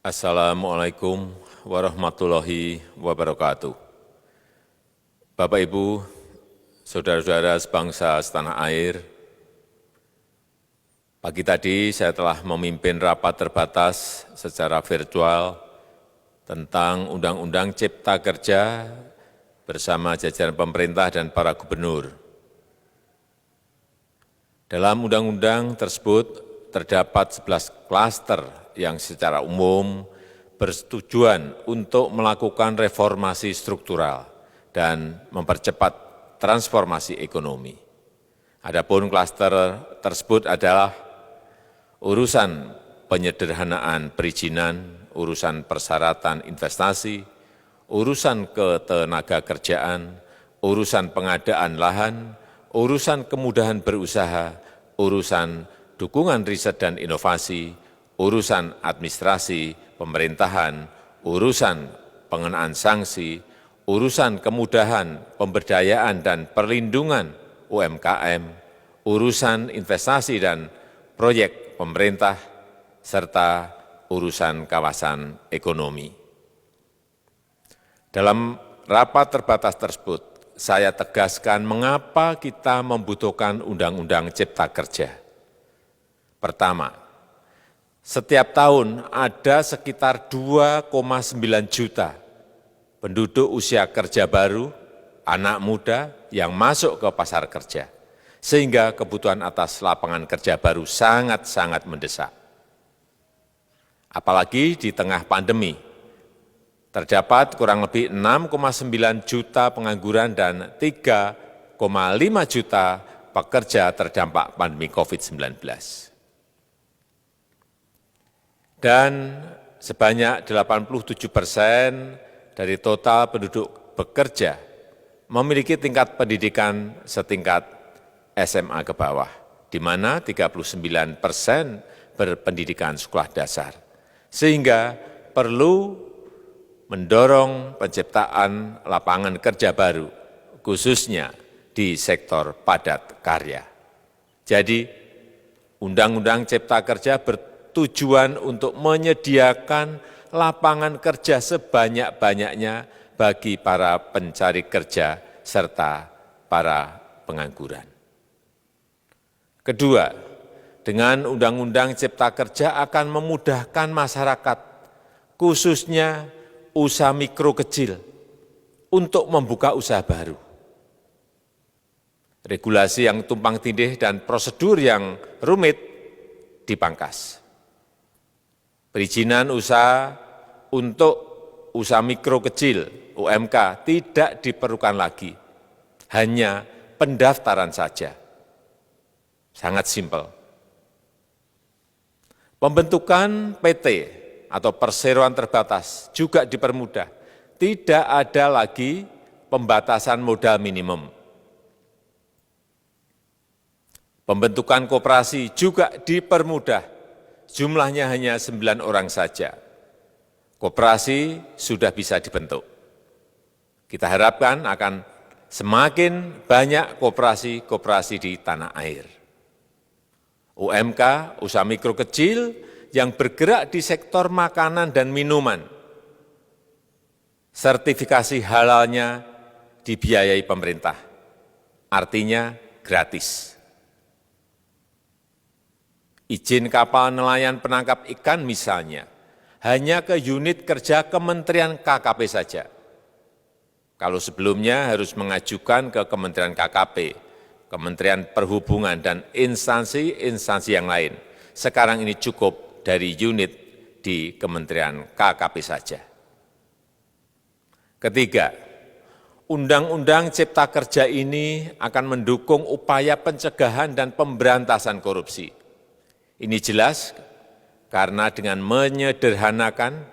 Assalamualaikum warahmatullahi wabarakatuh. Bapak, Ibu, saudara-saudara sebangsa setanah air, pagi tadi saya telah memimpin rapat terbatas secara virtual tentang Undang-Undang Cipta Kerja bersama jajaran pemerintah dan para gubernur. Dalam undang-undang tersebut terdapat 11 klaster yang secara umum bertujuan untuk melakukan reformasi struktural dan mempercepat transformasi ekonomi. Adapun klaster tersebut adalah urusan penyederhanaan perizinan, urusan persyaratan investasi, urusan ketenagakerjaan, urusan pengadaan lahan, urusan kemudahan berusaha, urusan dukungan riset dan inovasi, urusan administrasi pemerintahan, urusan pengenaan sanksi, urusan kemudahan pemberdayaan dan perlindungan UMKM, urusan investasi dan proyek pemerintah, serta urusan kawasan ekonomi. Dalam rapat terbatas tersebut, saya tegaskan mengapa kita membutuhkan Undang-Undang Cipta Kerja. Pertama, setiap tahun ada sekitar 2,9 juta penduduk usia kerja baru, anak muda yang masuk ke pasar kerja, sehingga kebutuhan atas lapangan kerja baru sangat-sangat mendesak. Apalagi di tengah pandemi, terdapat kurang lebih 6,9 juta pengangguran dan 3,5 juta pekerja terdampak pandemi COVID-19. Dan sebanyak 87% dari total penduduk bekerja memiliki tingkat pendidikan setingkat SMA ke bawah, di mana 39% berpendidikan sekolah dasar. Sehingga perlu mendorong penciptaan lapangan kerja baru, khususnya di sektor padat karya. Jadi, Undang-Undang Cipta Kerja bertujuan untuk menyediakan lapangan kerja sebanyak-banyaknya bagi para pencari kerja serta para pengangguran. Kedua, dengan Undang-Undang Cipta Kerja akan memudahkan masyarakat, khususnya usaha mikro kecil, untuk membuka usaha baru. Regulasi yang tumpang tindih dan prosedur yang rumit dipangkas. Perizinan usaha untuk usaha mikro kecil, UMK, tidak diperlukan lagi, hanya pendaftaran saja. Sangat simpel. Pembentukan PT atau perseroan terbatas juga dipermudah. Tidak ada lagi pembatasan modal minimum. Pembentukan koperasi juga dipermudah. Jumlahnya hanya 9 orang saja. Koperasi sudah bisa dibentuk. Kita harapkan akan semakin banyak koperasi-koperasi di tanah air. UMK, usaha mikro kecil yang bergerak di sektor makanan dan minuman, sertifikasi halalnya dibiayai pemerintah, artinya gratis. Izin kapal nelayan penangkap ikan misalnya, hanya ke unit kerja Kementerian KKP saja. Kalau sebelumnya harus mengajukan ke Kementerian KKP, Kementerian Perhubungan, dan instansi-instansi yang lain. Sekarang ini cukup dari unit di Kementerian KKP saja. Ketiga, Undang-Undang Cipta Kerja ini akan mendukung upaya pencegahan dan pemberantasan korupsi. Ini jelas karena dengan menyederhanakan,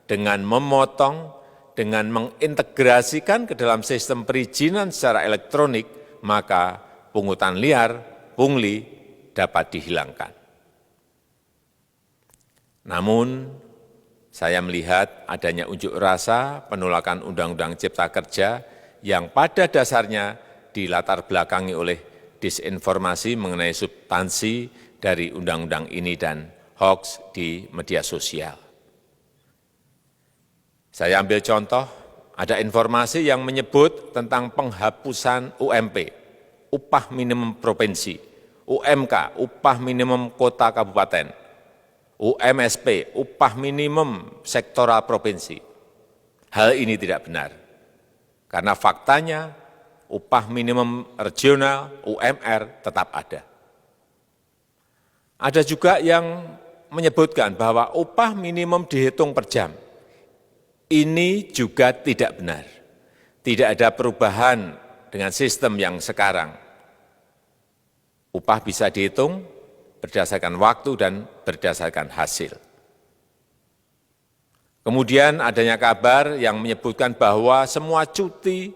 dengan memotong, dengan mengintegrasikan ke dalam sistem perizinan secara elektronik, maka pungutan liar, pungli dapat dihilangkan. Namun, saya melihat adanya unjuk rasa penolakan Undang-Undang Cipta Kerja yang pada dasarnya dilatar belakangi oleh disinformasi mengenai substansi dari undang-undang ini dan hoaks di media sosial. Saya ambil contoh, ada informasi yang menyebut tentang penghapusan UMP, upah minimum provinsi, UMK, upah minimum kota kabupaten, UMSP, upah minimum sektoral provinsi. Hal ini tidak benar, karena faktanya upah minimum regional, UMR, tetap ada. Ada juga yang menyebutkan bahwa upah minimum dihitung per jam. Ini juga tidak benar. Tidak ada perubahan dengan sistem yang sekarang. Upah bisa dihitung berdasarkan waktu dan berdasarkan hasil. Kemudian adanya kabar yang menyebutkan bahwa semua cuti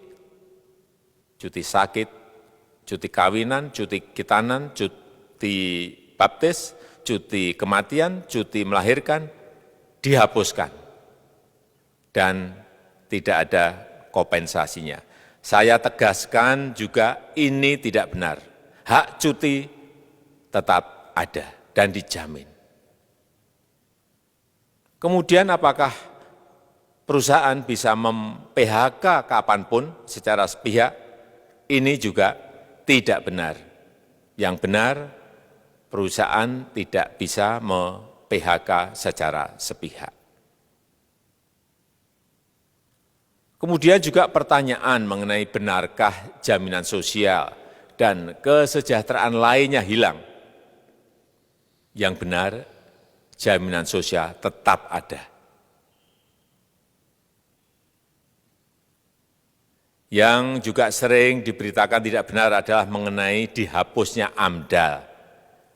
sakit, cuti kawinan, cuti khitanan, cuti baptis, cuti kematian, cuti melahirkan, dihapuskan. Dan tidak ada kompensasinya. Saya tegaskan juga ini tidak benar. Hak cuti tetap ada dan dijamin. Kemudian apakah perusahaan bisa mem-PHK kapanpun secara sepihak? Ini juga tidak benar. Yang benar, perusahaan tidak bisa mem-PHK secara sepihak. Kemudian juga pertanyaan mengenai benarkah jaminan sosial dan kesejahteraan lainnya hilang. Yang benar, jaminan sosial tetap ada. Yang juga sering diberitakan tidak benar adalah mengenai dihapusnya AMDAL,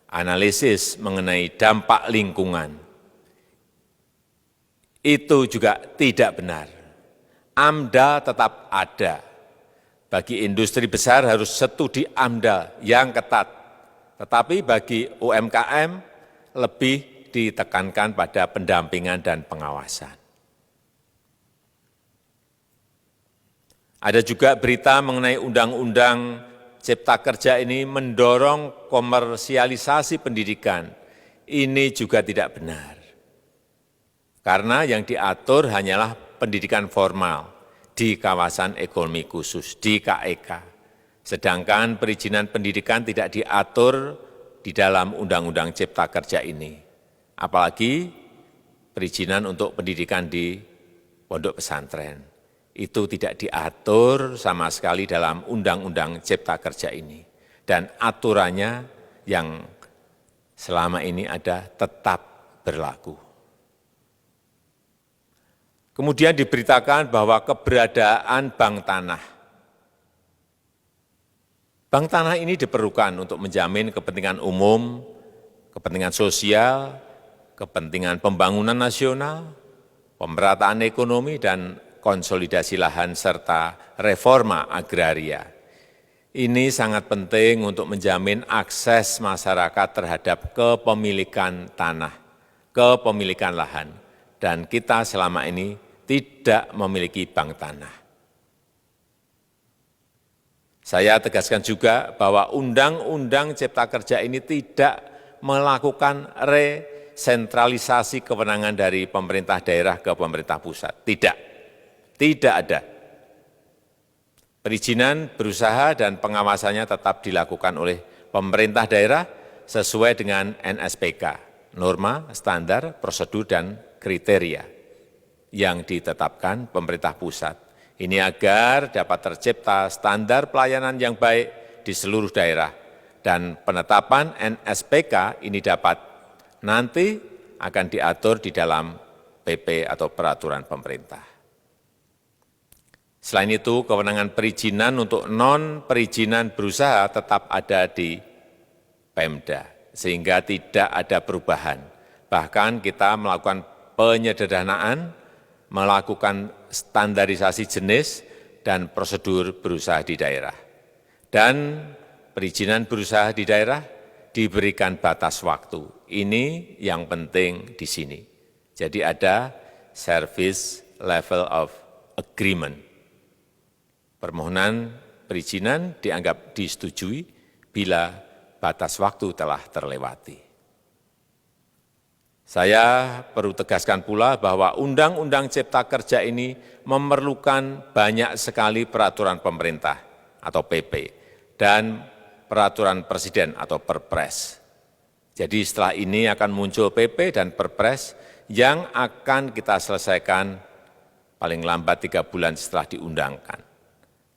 analisis mengenai dampak lingkungan. Itu juga tidak benar. AMDAL tetap ada. Bagi industri besar harus studi AMDAL yang ketat. Tetapi bagi UMKM lebih ditekankan pada pendampingan dan pengawasan. Ada juga berita mengenai Undang-Undang Cipta Kerja ini mendorong komersialisasi pendidikan. Ini juga tidak benar. Karena yang diatur hanyalah pendidikan formal di kawasan ekonomi khusus, di KEK. Sedangkan perizinan pendidikan tidak diatur di dalam Undang-Undang Cipta Kerja ini. Apalagi perizinan untuk pendidikan di pondok pesantren. Itu tidak diatur sama sekali dalam Undang-Undang Cipta Kerja ini. Dan aturannya yang selama ini ada tetap berlaku. Kemudian diberitakan bahwa keberadaan bank tanah. Bank tanah ini diperlukan untuk menjamin kepentingan umum, kepentingan sosial, kepentingan pembangunan nasional, pemerataan ekonomi, dan konsolidasi lahan serta reforma agraria. Ini sangat penting untuk menjamin akses masyarakat terhadap kepemilikan tanah, kepemilikan lahan, dan kita selama ini tidak memiliki bank tanah. Saya tegaskan juga bahwa Undang-Undang Cipta Kerja ini tidak melakukan resentralisasi kewenangan dari pemerintah daerah ke pemerintah pusat. Tidak ada. Perizinan berusaha dan pengawasannya tetap dilakukan oleh pemerintah daerah sesuai dengan NSPK, norma, standar, prosedur, dan kriteria yang ditetapkan pemerintah pusat. Ini agar dapat tercipta standar pelayanan yang baik di seluruh daerah, dan penetapan NSPK ini dapat nanti akan diatur di dalam PP atau peraturan pemerintah. Selain itu, kewenangan perizinan untuk non-perizinan berusaha tetap ada di Pemda, sehingga tidak ada perubahan. Bahkan kita melakukan penyederhanaan, melakukan standarisasi jenis dan prosedur berusaha di daerah. Dan perizinan berusaha di daerah diberikan batas waktu. Ini yang penting di sini. Jadi ada service level of agreement. Permohonan perizinan dianggap disetujui bila batas waktu telah terlewati. Saya perlu tegaskan pula bahwa Undang-Undang Cipta Kerja ini memerlukan banyak sekali peraturan pemerintah atau PP dan peraturan presiden atau Perpres. Jadi setelah ini akan muncul PP dan Perpres yang akan kita selesaikan paling lambat 3 bulan setelah diundangkan.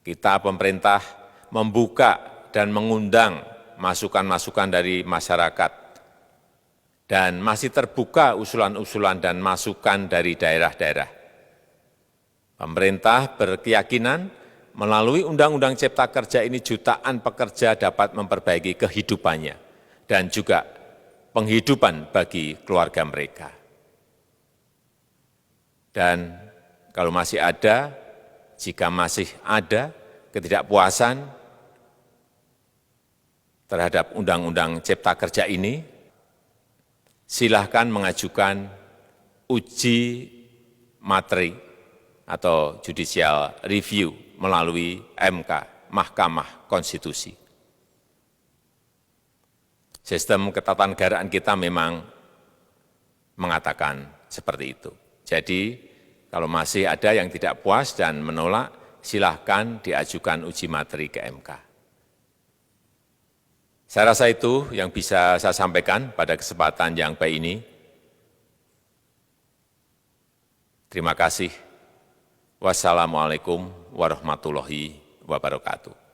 Kita pemerintah membuka dan mengundang masukan-masukan dari masyarakat dan masih terbuka usulan-usulan dan masukan dari daerah-daerah. Pemerintah berkeyakinan melalui Undang-Undang Cipta Kerja ini jutaan pekerja dapat memperbaiki kehidupannya dan juga penghidupan bagi keluarga mereka. Dan kalau masih ada, jika masih ada ketidakpuasan terhadap Undang-Undang Cipta Kerja ini, silahkan mengajukan uji materi atau judicial review melalui MK, Mahkamah Konstitusi. Sistem ketatanegaraan kita memang mengatakan seperti itu. Jadi, kalau masih ada yang tidak puas dan menolak, silahkan diajukan uji materi ke MK. Saya rasa itu yang bisa saya sampaikan pada kesempatan yang baik ini. Terima kasih. Wassalamualaikum warahmatullahi wabarakatuh.